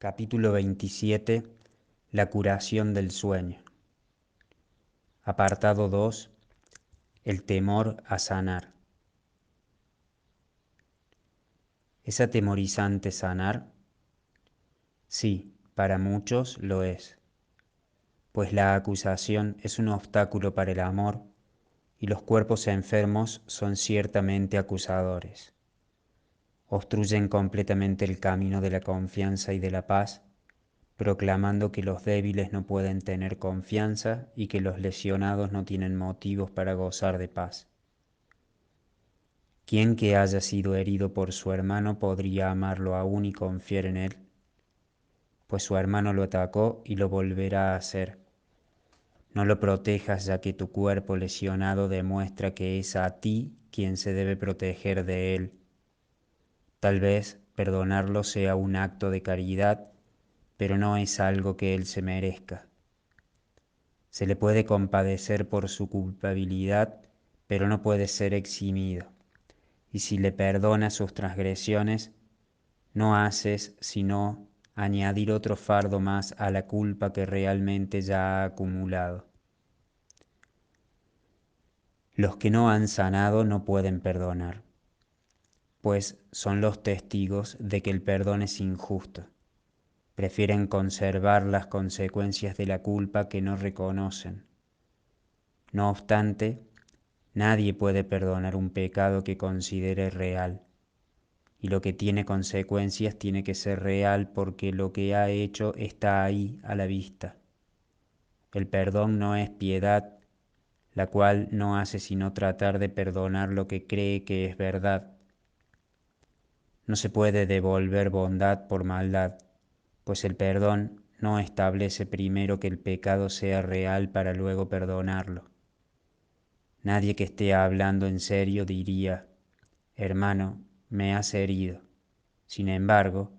Capítulo 27. La curación del sueño. Apartado 2. El temor a sanar. ¿Es atemorizante sanar? Sí, para muchos lo es, pues la acusación es un obstáculo para el amor y los cuerpos enfermos son ciertamente acusadores. Obstruyen completamente el camino de la confianza y de la paz, proclamando que los débiles no pueden tener confianza y que los lesionados no tienen motivos para gozar de paz. ¿Quién que haya sido herido por su hermano podría amarlo aún y confiar en él? Pues su hermano lo atacó y lo volverá a hacer. No lo protejas, ya que tu cuerpo lesionado demuestra que es a ti quien se debe proteger de él. Tal vez perdonarlo sea un acto de caridad, pero no es algo que él se merezca. Se le puede compadecer por su culpabilidad, pero no puede ser eximido. Y si le perdonas sus transgresiones, no haces sino añadir otro fardo más a la culpa que realmente ya ha acumulado. Los que no han sanado no pueden perdonar, pues son los testigos de que el perdón es injusto. Prefieren conservar las consecuencias de la culpa que no reconocen. No obstante, nadie puede perdonar un pecado que considere real, y lo que tiene consecuencias tiene que ser real porque lo que ha hecho está ahí a la vista. El perdón no es piedad, la cual no hace sino tratar de perdonar lo que cree que es verdad. No se puede devolver bondad por maldad, pues el perdón no establece primero que el pecado sea real para luego perdonarlo. Nadie que esté hablando en serio diría: hermano, me has herido. Sin embargo,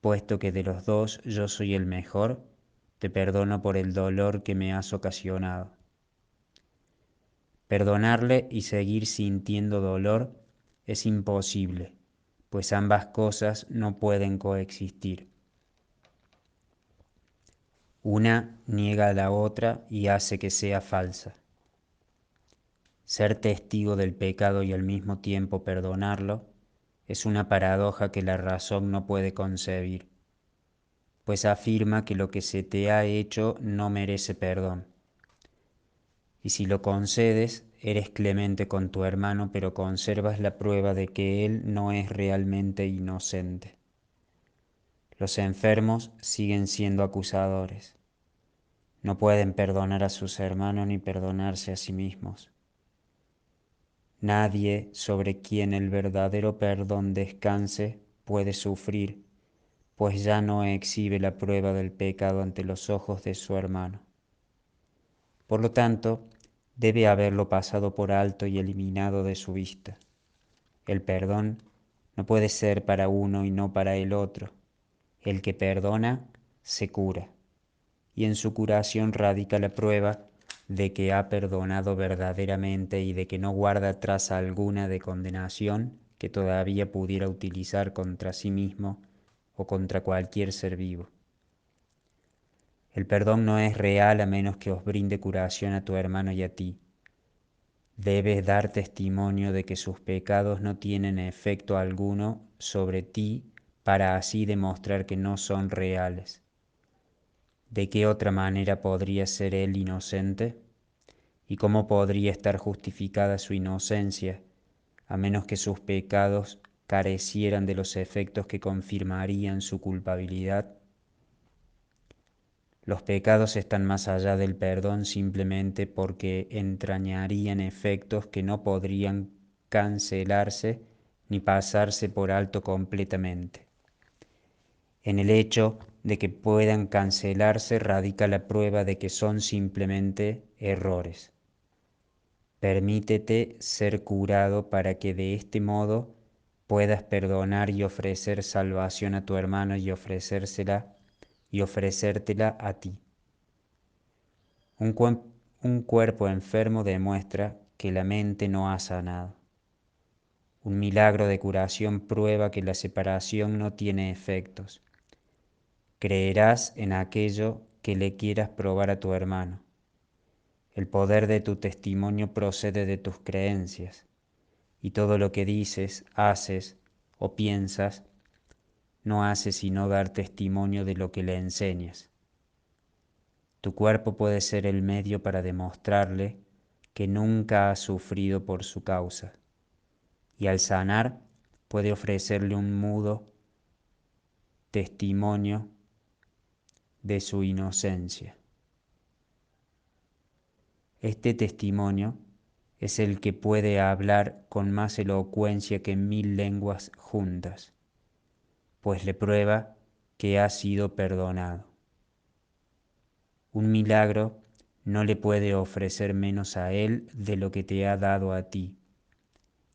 puesto que de los dos yo soy el mejor, te perdono por el dolor que me has ocasionado. Perdonarle y seguir sintiendo dolor es imposible, pues ambas cosas no pueden coexistir. Una niega a la otra y hace que sea falsa. Ser testigo del pecado y al mismo tiempo perdonarlo es una paradoja que la razón no puede concebir, pues afirma que lo que se te ha hecho no merece perdón. Y si lo concedes, eres clemente con tu hermano, pero conservas la prueba de que él no es realmente inocente. Los enfermos siguen siendo acusadores. No pueden perdonar a sus hermanos ni perdonarse a sí mismos. Nadie sobre quien el verdadero perdón descanse puede sufrir, pues ya no exhibe la prueba del pecado ante los ojos de su hermano. Por lo tanto, debe haberlo pasado por alto y eliminado de su vista. El perdón no puede ser para uno y no para el otro. El que perdona se cura, y en su curación radica la prueba de que ha perdonado verdaderamente y de que no guarda traza alguna de condenación que todavía pudiera utilizar contra sí mismo o contra cualquier ser vivo. El perdón no es real a menos que os brinde curación a tu hermano y a ti. Debes dar testimonio de que sus pecados no tienen efecto alguno sobre ti para así demostrar que no son reales. ¿De qué otra manera podría ser él inocente? ¿Y cómo podría estar justificada su inocencia, a menos que sus pecados carecieran de los efectos que confirmarían su culpabilidad? Los pecados están más allá del perdón simplemente porque entrañarían efectos que no podrían cancelarse ni pasarse por alto completamente. En el hecho de que puedan cancelarse radica la prueba de que son simplemente errores. Permítete ser curado para que de este modo puedas perdonar y ofrecer salvación a tu hermano y ofrecértela a ti. Un cuerpo enfermo demuestra que la mente no ha sanado. Un milagro de curación prueba que la separación no tiene efectos. creerás en aquello que le quieras probar a tu hermano. El poder de tu testimonio procede de tus creencias, y todo lo que dices, haces o piensas no hace sino dar testimonio de lo que le enseñas. Tu cuerpo puede ser el medio para demostrarle que nunca has sufrido por su causa, y al sanar puede ofrecerle un mudo testimonio de su inocencia. Este testimonio es el que puede hablar con más elocuencia que 1000 lenguas juntas, pues le prueba que ha sido perdonado. Un milagro no le puede ofrecer menos a él de lo que te ha dado a ti.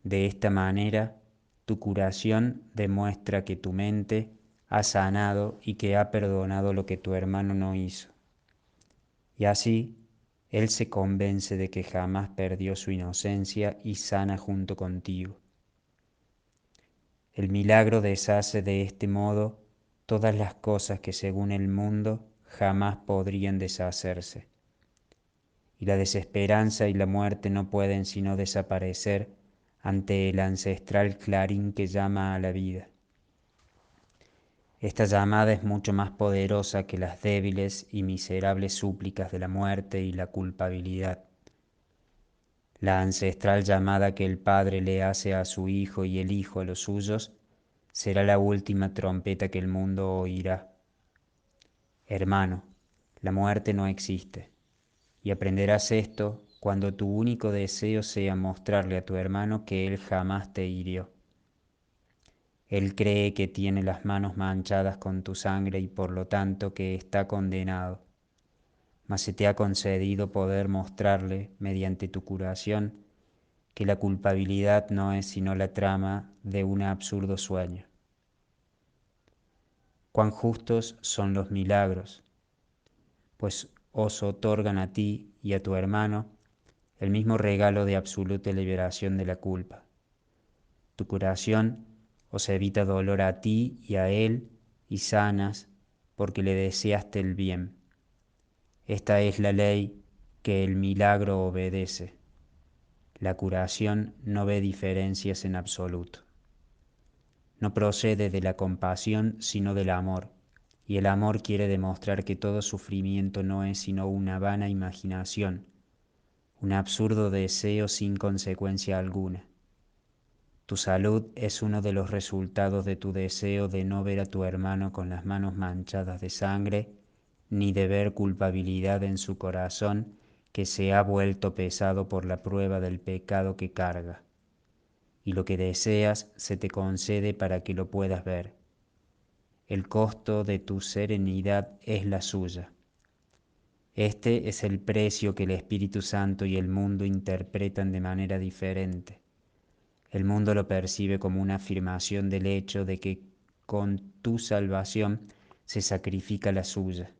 De esta manera, tu curación demuestra que tu mente ha sanado y que ha perdonado lo que tu hermano no hizo. Y así, él se convence de que jamás perdió su inocencia y sana junto contigo. El milagro deshace de este modo todas las cosas que según el mundo jamás podrían deshacerse. Y la desesperanza y la muerte no pueden sino desaparecer ante el ancestral clarín que llama a la vida. Esta llamada es mucho más poderosa que las débiles y miserables súplicas de la muerte y la culpabilidad. La ancestral llamada que el Padre le hace a su Hijo y el Hijo a los suyos será la última trompeta que el mundo oirá. Hermano, la muerte no existe, y aprenderás esto cuando tu único deseo sea mostrarle a tu hermano que él jamás te hirió. Él cree que tiene las manos manchadas con tu sangre y por lo tanto que está condenado, mas se te ha concedido poder mostrarle, mediante tu curación, que la culpabilidad no es sino la trama de un absurdo sueño. Cuán justos son los milagros, pues os otorgan a ti y a tu hermano el mismo regalo de absoluta liberación de la culpa. Tu curación os evita dolor a ti y a él y sanas porque le deseaste el bien. Esta es la ley que el milagro obedece. La curación no ve diferencias en absoluto. No procede de la compasión sino del amor, y el amor quiere demostrar que todo sufrimiento no es sino una vana imaginación, un absurdo deseo sin consecuencia alguna. Tu salud es uno de los resultados de tu deseo de no ver a tu hermano con las manos manchadas de sangre, ni de ver culpabilidad en su corazón que se ha vuelto pesado por la prueba del pecado que carga. Y lo que deseas se te concede para que lo puedas ver. El costo de tu serenidad es la suya. Este es el precio que el Espíritu Santo y el mundo interpretan de manera diferente. El mundo lo percibe como una afirmación del hecho de que con tu salvación se sacrifica la suya.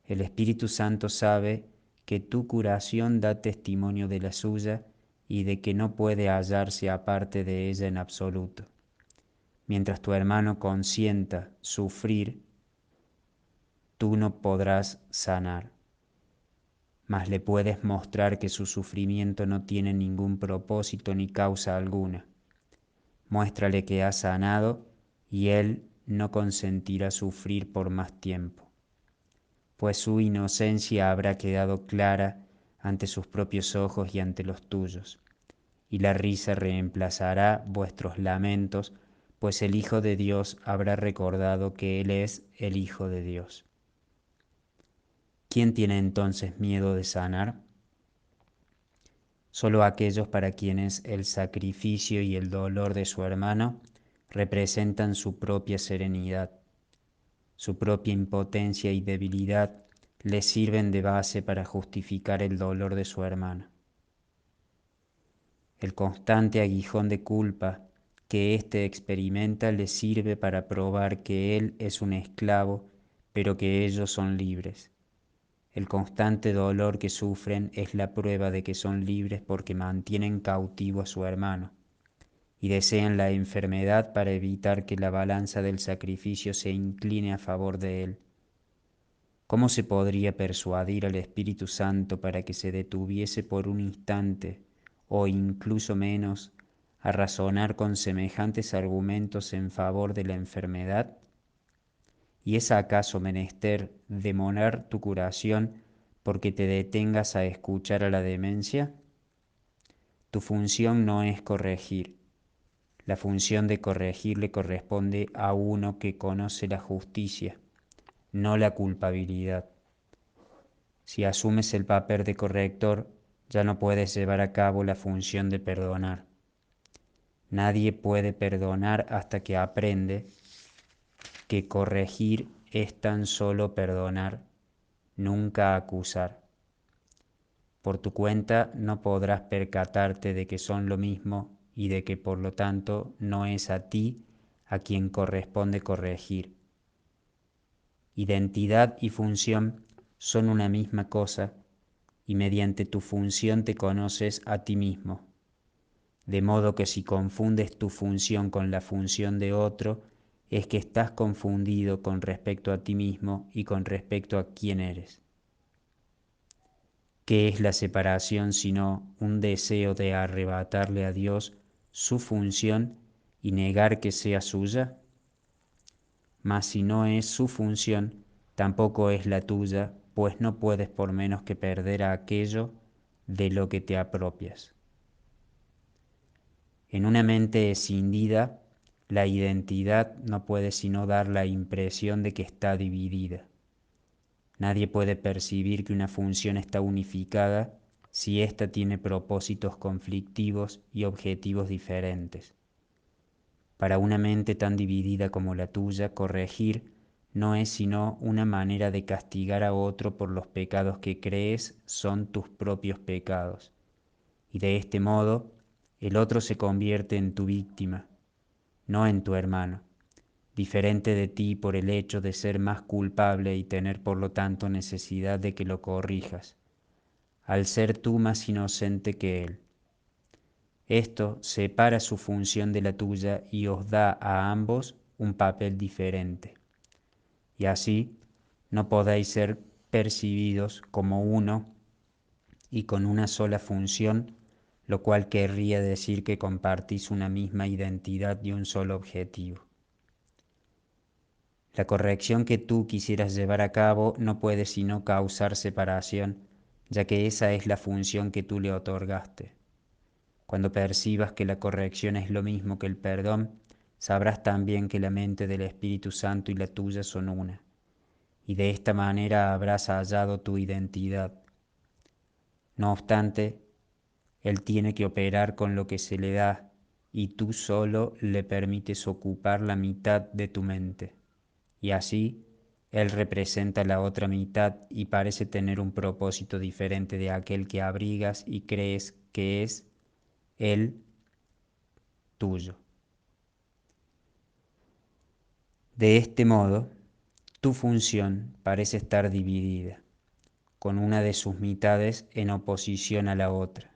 El Espíritu Santo sabe que tu curación da testimonio de la suya y de que no puede hallarse aparte de ella en absoluto. Mientras tu hermano consienta sufrir, tú no podrás sanar, mas le puedes mostrar que su sufrimiento no tiene ningún propósito ni causa alguna. Muéstrale que ha sanado y él no consentirá sufrir por más tiempo, pues su inocencia habrá quedado clara ante sus propios ojos y ante los tuyos, y la risa reemplazará vuestros lamentos, pues el Hijo de Dios habrá recordado que Él es el Hijo de Dios. ¿Quién tiene entonces miedo de sanar? Solo aquellos para quienes el sacrificio y el dolor de su hermano representan su propia serenidad. Su propia impotencia y debilidad les sirven de base para justificar el dolor de su hermano. El constante aguijón de culpa que éste experimenta le sirve para probar que él es un esclavo, pero que ellos son libres. El constante dolor que sufren es la prueba de que son libres porque mantienen cautivo a su hermano. y desean la enfermedad para evitar que la balanza del sacrificio se incline a favor de él. ¿Cómo se podría persuadir al Espíritu Santo para que se detuviese por un instante, o incluso menos, a razonar con semejantes argumentos en favor de la enfermedad? ¿Y es acaso menester demorar tu curación porque te detengas a escuchar a la demencia? Tu función no es corregir. La función de corregir le corresponde a uno que conoce la justicia, no la culpabilidad. Si asumes el papel de corrector, ya no puedes llevar a cabo la función de perdonar. Nadie puede perdonar hasta que aprende que corregir es tan solo perdonar, nunca acusar. Por tu cuenta no podrás percatarte de que son lo mismo y de que por lo tanto no es a ti a quien corresponde corregir. Identidad y función son una misma cosa y mediante tu función te conoces a ti mismo. De modo que si confundes tu función con la función de otro, es que estás confundido con respecto a ti mismo y con respecto a quién eres. ¿Qué es la separación sino un deseo de arrebatarle a Dios su función y negar que sea suya? Mas si no es su función, tampoco es la tuya, pues no puedes por menos que perder a aquello de lo que te apropias. En una mente escindida, la identidad no puede sino dar la impresión de que está dividida. Nadie puede percibir que una función está unificada si ésta tiene propósitos conflictivos y objetivos diferentes. Para una mente tan dividida como la tuya, corregir no es sino una manera de castigar a otro por los pecados que crees son tus propios pecados. Y de este modo, el otro se convierte en tu víctima, no en tu hermano, diferente de ti por el hecho de ser más culpable y tener por lo tanto necesidad de que lo corrijas, al ser tú más inocente que él. Esto separa su función de la tuya y os da a ambos un papel diferente. Y así no podéis ser percibidos como uno y con una sola función, lo cual querría decir que compartís una misma identidad y un solo objetivo. La corrección que tú quisieras llevar a cabo no puede sino causar separación, ya que esa es la función que tú le otorgaste. Cuando percibas que la corrección es lo mismo que el perdón, sabrás también que la mente del Espíritu Santo y la tuya son una, y de esta manera habrás hallado tu identidad. No obstante, Él tiene que operar con lo que se le da, y tú solo le permites ocupar la mitad de tu mente. Y así, Él representa la otra mitad y parece tener un propósito diferente de aquel que abrigas y crees que es Él tuyo. De este modo, tu función parece estar dividida, con una de sus mitades en oposición a la otra.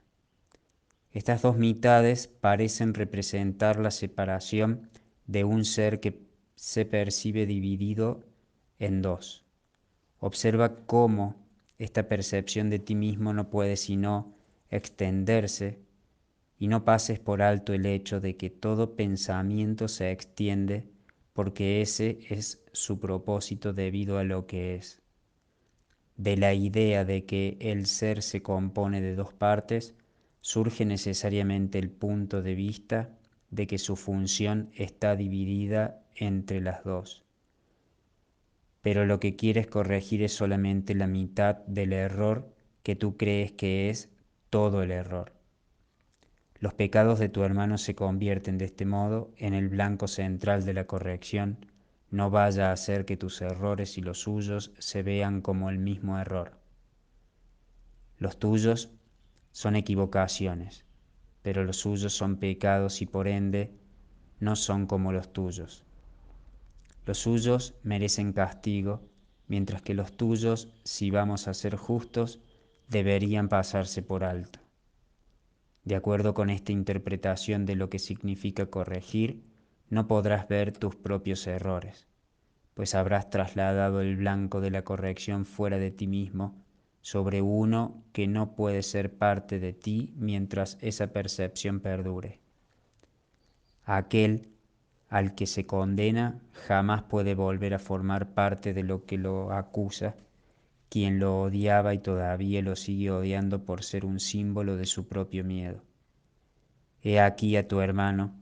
Estas dos mitades parecen representar la separación de un ser que se percibe dividido en dos. Observa cómo esta percepción de ti mismo no puede sino extenderse y no pases por alto el hecho de que todo pensamiento se extiende porque ese es su propósito debido a lo que es. De la idea de que el ser se compone de dos partes, surge necesariamente el punto de vista de que su función está dividida entre las dos. Pero lo que quieres corregir es solamente la mitad del error que tú crees que es todo el error. Los pecados de tu hermano se convierten de este modo en el blanco central de la corrección. No vaya a ser que tus errores y los suyos se vean como el mismo error. Los tuyos son equivocaciones, pero los suyos son pecados y por ende no son como los tuyos. Los suyos merecen castigo, mientras que los tuyos, si vamos a ser justos, deberían pasarse por alto. De acuerdo con esta interpretación de lo que significa corregir, no podrás ver tus propios errores, pues habrás trasladado el blanco de la corrección fuera de ti mismo sobre uno que no puede ser parte de ti mientras esa percepción perdure. Aquel al que se condena jamás puede volver a formar parte de lo que lo acusa, quien lo odiaba y todavía lo sigue odiando por ser un símbolo de su propio miedo. He aquí a tu hermano,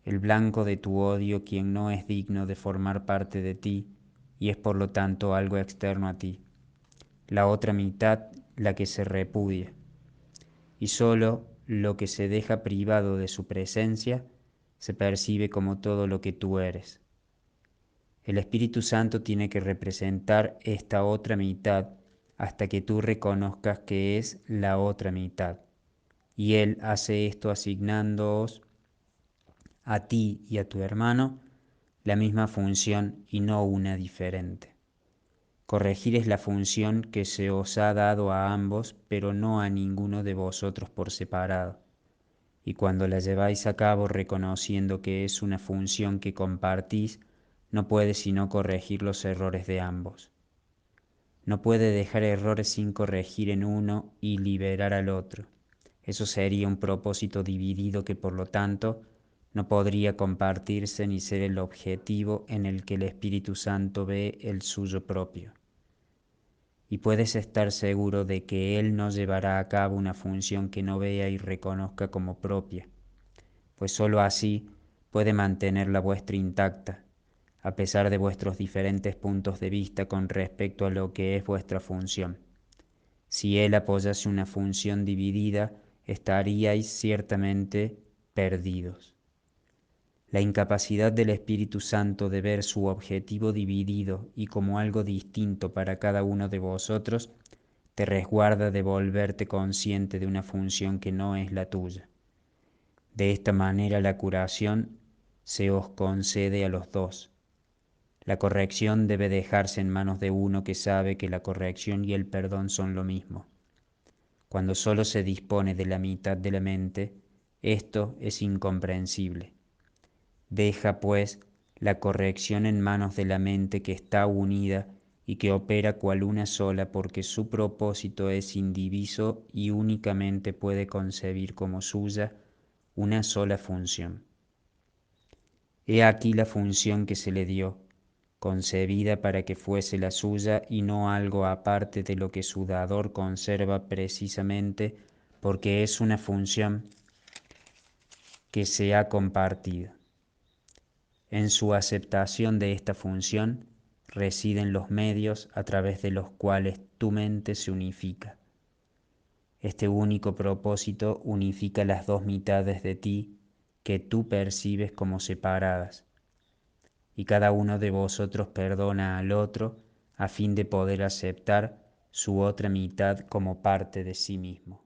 el blanco de tu odio, quien no es digno de formar parte de ti y es por lo tanto algo externo a ti. La otra mitad, la que se repudia, y sólo lo que se deja privado de su presencia se percibe como todo lo que tú eres. El Espíritu Santo tiene que representar esta otra mitad hasta que tú reconozcas que es la otra mitad. Y Él hace esto asignándoos a ti y a tu hermano la misma función y no una diferente. Corregir es la función que se os ha dado a ambos, pero no a ninguno de vosotros por separado. Y cuando la lleváis a cabo reconociendo que es una función que compartís, no puede sino corregir los errores de ambos. No puede dejar errores sin corregir en uno y liberar al otro. Eso sería un propósito dividido que por lo tanto no podría compartirse ni ser el objetivo en el que el Espíritu Santo ve el suyo propio. Y puedes estar seguro de que Él no llevará a cabo una función que no vea y reconozca como propia, pues sólo así puede mantener la vuestra intacta, a pesar de vuestros diferentes puntos de vista con respecto a lo que es vuestra función. Si Él apoyase una función dividida, estaríais ciertamente perdidos. La incapacidad del Espíritu Santo de ver su objetivo dividido y como algo distinto para cada uno de vosotros te resguarda de volverte consciente de una función que no es la tuya. De esta manera la curación se os concede a los dos. La corrección debe dejarse en manos de uno que sabe que la corrección y el perdón son lo mismo. Cuando solo se dispone de la mitad de la mente, esto es incomprensible. Deja, pues, la corrección en manos de la mente que está unida y que opera cual una sola porque su propósito es indiviso y únicamente puede concebir como suya una sola función. He aquí la función que se le dio, concebida para que fuese la suya y no algo aparte de lo que su dador conserva precisamente porque es una función que se ha compartido. En su aceptación de esta función residen los medios a través de los cuales tu mente se unifica. Este único propósito unifica las dos mitades de ti que tú percibes como separadas, y cada uno de vosotros perdona al otro a fin de poder aceptar su otra mitad como parte de sí mismo.